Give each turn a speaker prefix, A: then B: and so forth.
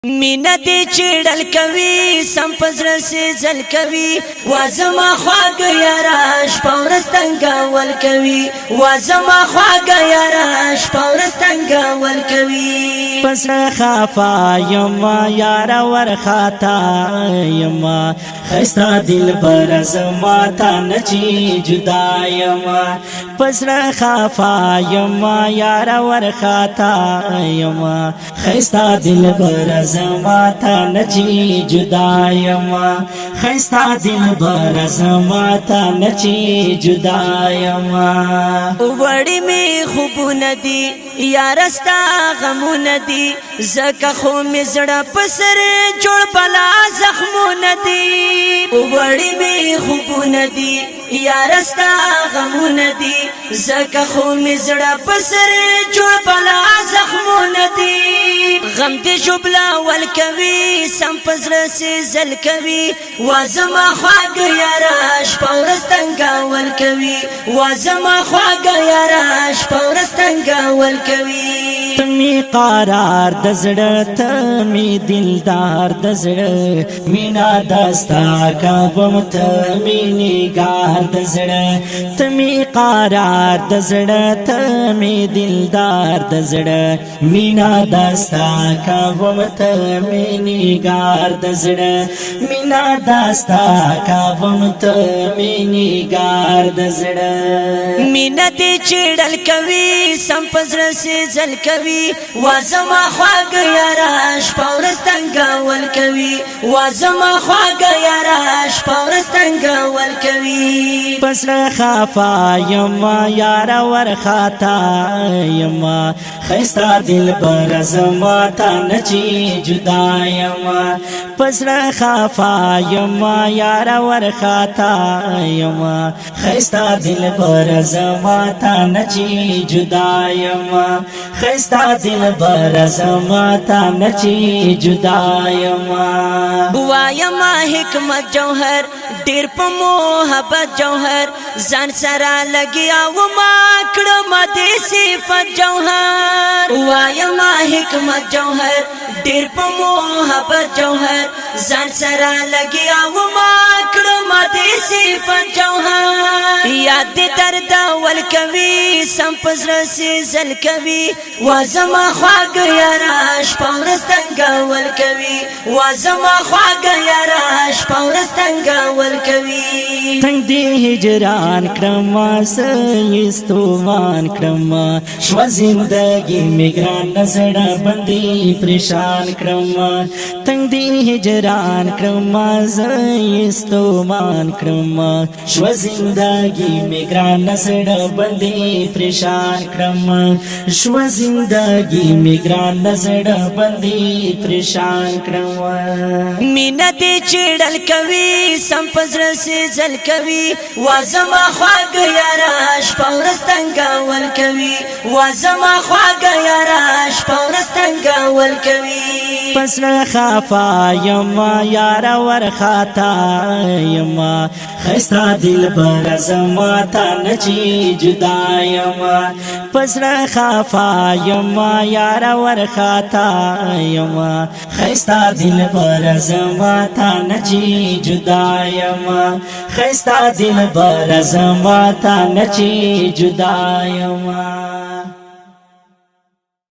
A: مینا دی چیڑل کوي سم پزر سے زل کوي وازما خواگ یاراش پورستنگا ول کوي وازما خواگ یاراش پورستنگا ول کوي
B: پسر خافا یما یارا ورخاتا یما خستا دل بر زماتا نچی جدا یما پسر خافا یما یارا ورخاتا یما خستا دل بر زماتا نچی جدا یما خستا دل بر زماتا نچی جدا یما
A: وڑی می خوبو ندی یارستا غمو ندی زکا خو می زڑا پسر جوڑ بلا زخمو ندی وڑی می خوبو ندی یارستا غمو ندی زکا خو می زڑا پسر جوڑ بلا زخمو ندی غم دی جبلا والکوی سم پزر سے زل کوي وازما خواگ یاراش پورستنگا والکوی وازما خواگ یاراش پورستنگا والکوی
B: تمی قرار دزڑ تمی دلدار دزڑ مینا دستا کبم تمی نگار دزڑ تمی قرار دزڑ تمی دلدار دزڑ مینا دستا کبم تمی نگار دزڑ مینا دستا کبم تمی نگار دزڑ
A: مینا دی چیڑل کوي سم پزر سے زل کوي وازما خواگ یاراش پورستنگا ول کوي وازما خواگ یاراش پورستنگا ول کوي
B: پسر خافا یما یارا ورخاتا یما خستا دل بر زماتا نچی جدا یما پسر خافا یما یارا ورخاتا یما خستا دل بر زماتا نچی جدا یما خستا دل بر زماتا نچی جدا یما
A: وایما حکمت جوهر ډیر په محبت جوهر ځان سره لګیا و ما کړم دې صفت جوهر وایما حکمت جوهر ډیر په محبت جوهر ځان سره لګیا و ما کړم دې صفت جوهر یاد درد ول کوي سم پزر سے زل کوي وازما خواگ یاراش پورستنگا ول کوي وازما خواگ یاراش پورستنگا ول کوي
B: تنگ دی هجران کرما سیستوان کرما شو زندگی میگران نزڑا بندی پریشان کرما تنگ دی هجران کرما سیستوان کرما شو زندگی میگران نزڑا بندی پریشان کرما شو زندگی میگران نزڑا بندی پریشان کرما
A: مینا دی چیڑل کوي سم پزر سے زل کوي وازما خواگ یاراش پورستنگا ول کوي وازما خواگ یاراش پورستنگا ول کوي
B: پسر خافا یما یارا ورخاتا یما خستا دل بر زماتا نچی جدا یما پسر خافا یما یارا ورخاتا یما خستا دل بر زماتا نچی جدا یما خستا دل بر زماتا نچی جدا یما